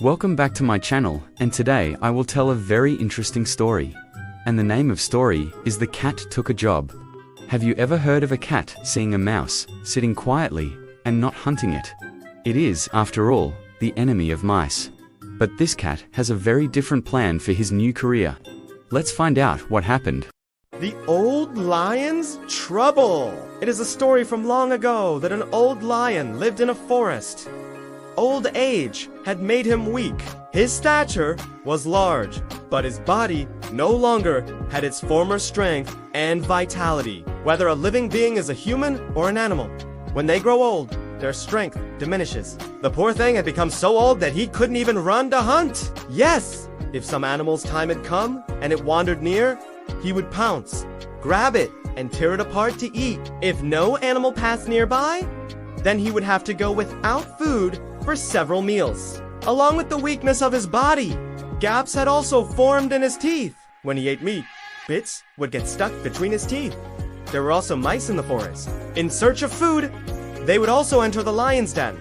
Welcome back to my channel, and today I will tell a very interesting story. And the name of story is The Cat Took a Job. Have you ever heard of a cat seeing a mouse, sitting quietly, and not hunting it? It is, after all, the enemy of mice. But this cat has a very different plan for his new career. Let's find out what happened. The Old Lion's Trouble. It is a story from long ago that an old lion lived in a forest. Old age had made him weak. His stature was large, but his body no longer had its former strength and vitality. Whether a living being is a human or an animal, when they grow old, their strength diminishes. The poor thing had become so old that he couldn't even run to hunt. Yes, if some animal's time had come and it wandered near, he would pounce, grab it, and tear it apart to eat. If no animal passed nearby, then he would have to go without food for several meals. Along with the weakness of his body, gaps had also formed in his teeth. When he ate meat, bits would get stuck between his teeth. There were also mice in the forest. In search of food, they would also enter the lion's den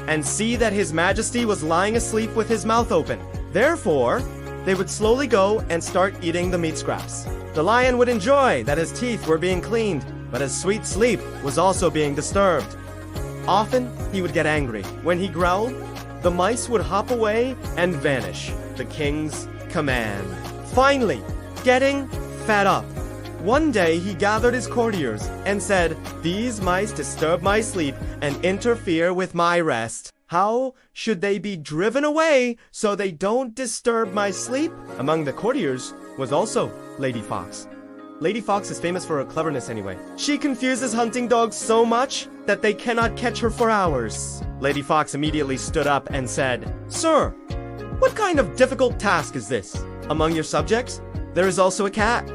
and see that His Majesty was lying asleep with his mouth open. Therefore, they would slowly go and start eating the meat scraps. The lion would enjoy that his teeth were being cleaned, but his sweet sleep was also being disturbed. Often, he would get angry. When he growled, the mice would hop away and vanish. The king's command. Finally, getting fed up, one day he gathered his courtiers and said, "These mice disturb my sleep and interfere with my rest. How should they be driven away so they don't disturb my sleep?" Among the courtiers was also Lady Fox. Lady Fox is famous for her cleverness anyway. She confuses hunting dogs so much that they cannot catch her for hours. Lady Fox immediately stood up and said, "Sir, what kind of difficult task is this? Among your subjects, there is also a cat.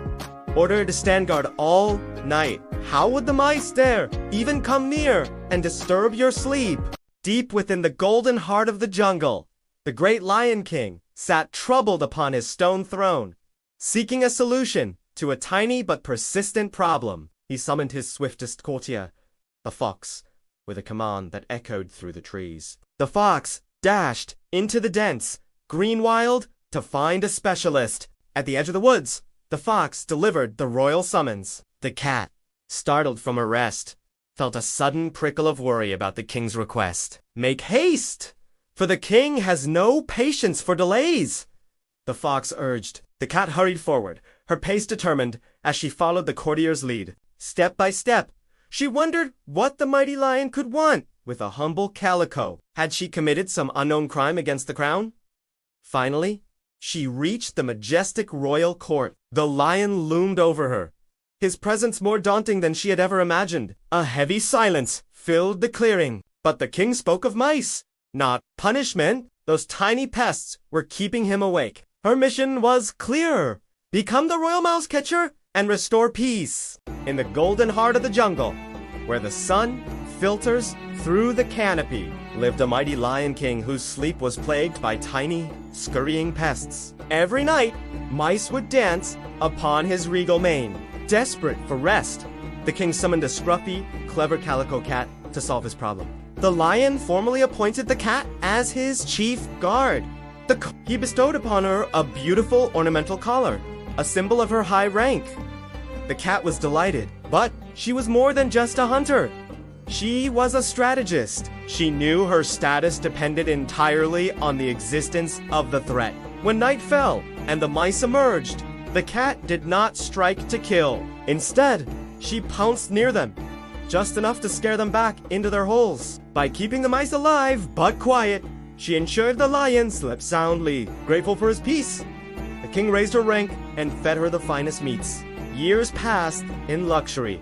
Order her to stand guard all night. How would the mice dare even come near and disturb your sleep?" Deep within the golden heart of the jungle, the great Lion King sat troubled upon his stone throne, seeking a solution to a tiny but persistent problem. He summoned his swiftest courtier, the fox, with a command that echoed through the trees. The fox dashed into the dense green wild to find a specialist. At the edge of the woods, the fox delivered the royal summons. The cat, startled from her rest, felt a sudden prickle of worry about the king's request. "Make haste, for the king has no patience for delays," the fox urged. The cat hurried forward, her pace determined as she followed the courtier's lead. Step by step, she wondered what the mighty lion could want with a humble calico. Had she committed some unknown crime against the crown? Finally, she reached the majestic royal court. The lion loomed over her, his presence more daunting than she had ever imagined. A heavy silence filled the clearing, but the king spoke of mice, not punishment. Those tiny pests were keeping him awake. Her mission was clear: become the royal mouse catcher and restore peace. In the golden heart of the jungle, where the sun filters through the canopy, lived a mighty lion king whose sleep was plagued by tiny, scurrying pests. Every night, mice would dance upon his regal mane. Desperate for rest, the king summoned a scruffy, clever calico cat to solve his problem. The lion formally appointed the cat as his chief guard. He bestowed upon her a beautiful ornamental collar, a symbol of her high rank. The cat was delighted, but she was more than just a hunter. She was a strategist. She knew her status depended entirely on the existence of the threat. When night fell and the mice emerged, the cat did not strike to kill. Instead, she pounced near them, just enough to scare them back into their holes. By keeping the mice alive but quiet, she ensured the lion slept soundly. Grateful for his peace, the king raised her rank and fed her the finest meats. Years passed in luxury.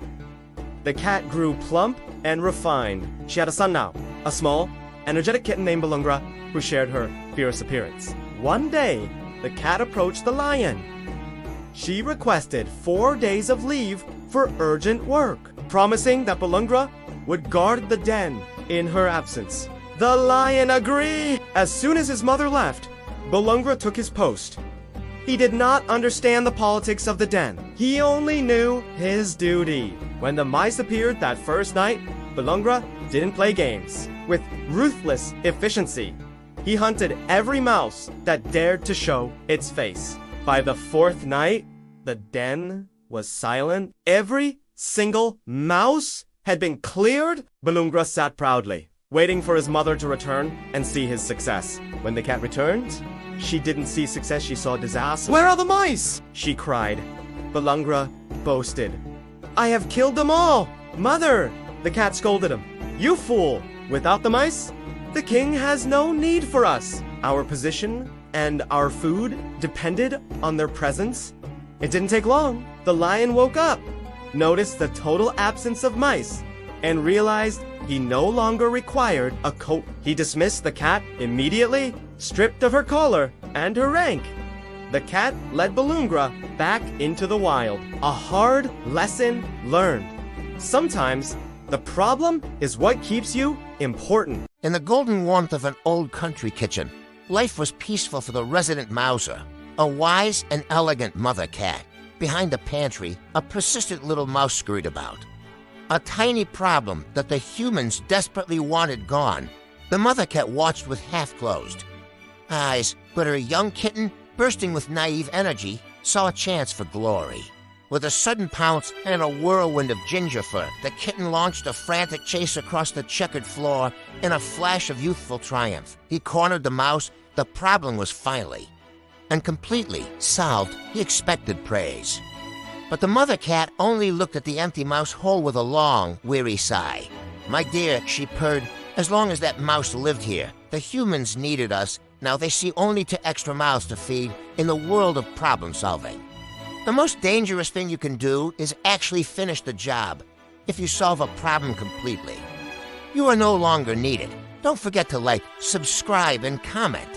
The cat grew plump and refined. She had a son now, a small, energetic kitten named Belungra, who shared her fierce appearance. One day, the cat approached the lion. She requested 4 days of leave for urgent work, promising that Belungra would guard the den in her absence. The lion agreed. As soon as his mother left, Belungra took his post. He did not understand the politics of the den. He only knew his duty. When the mice appeared that first night, Belungra didn't play games. With ruthless efficiency, He hunted every mouse that dared to show its face. By the fourth night, the den was silent. Every single mouse had been cleared. Balungra sat proudly, waiting for his mother to return and see his success. When the cat returned, she didn't see success, she saw disaster. Where are the mice? She cried. Balungra boasted. I have killed them all! Mother! The cat scolded him. You fool! Without the mice, the king has no need for us. Our position and our food depended on their presence. It didn't take long. The lion woke up, noticed the total absence of mice, and realized he no longer required a coat. He dismissed the cat immediately, stripped of her collar and her rank. The cat led Balungra back into the wild. A hard lesson learned. Sometimes the problem is what keeps you important. In the golden warmth of an old country kitchen, life was peaceful for the resident mouser, a wise and elegant mother cat. Behind the pantry, a persistent little mouse scurried about. A tiny problem that the humans desperately wanted gone. The mother cat watched with half-closed eyes, but her young kitten, bursting with naive energy, saw a chance for glory. With a sudden pounce and a whirlwind of ginger fur, the kitten launched a frantic chase across the checkered floor in a flash of youthful triumph. He cornered the mouse. The problem was finally and completely solved. He expected praise. But the mother cat only looked at the empty mouse hole with a long, weary sigh. My dear, she purred, as long as that mouse lived here, the humans needed us. Now they see only to extra mouths to feed in the world of problem solving. The most dangerous thing you can do is actually finish the job. If you solve a problem completely, you are no longer needed. Don't forget to like, subscribe, and comment.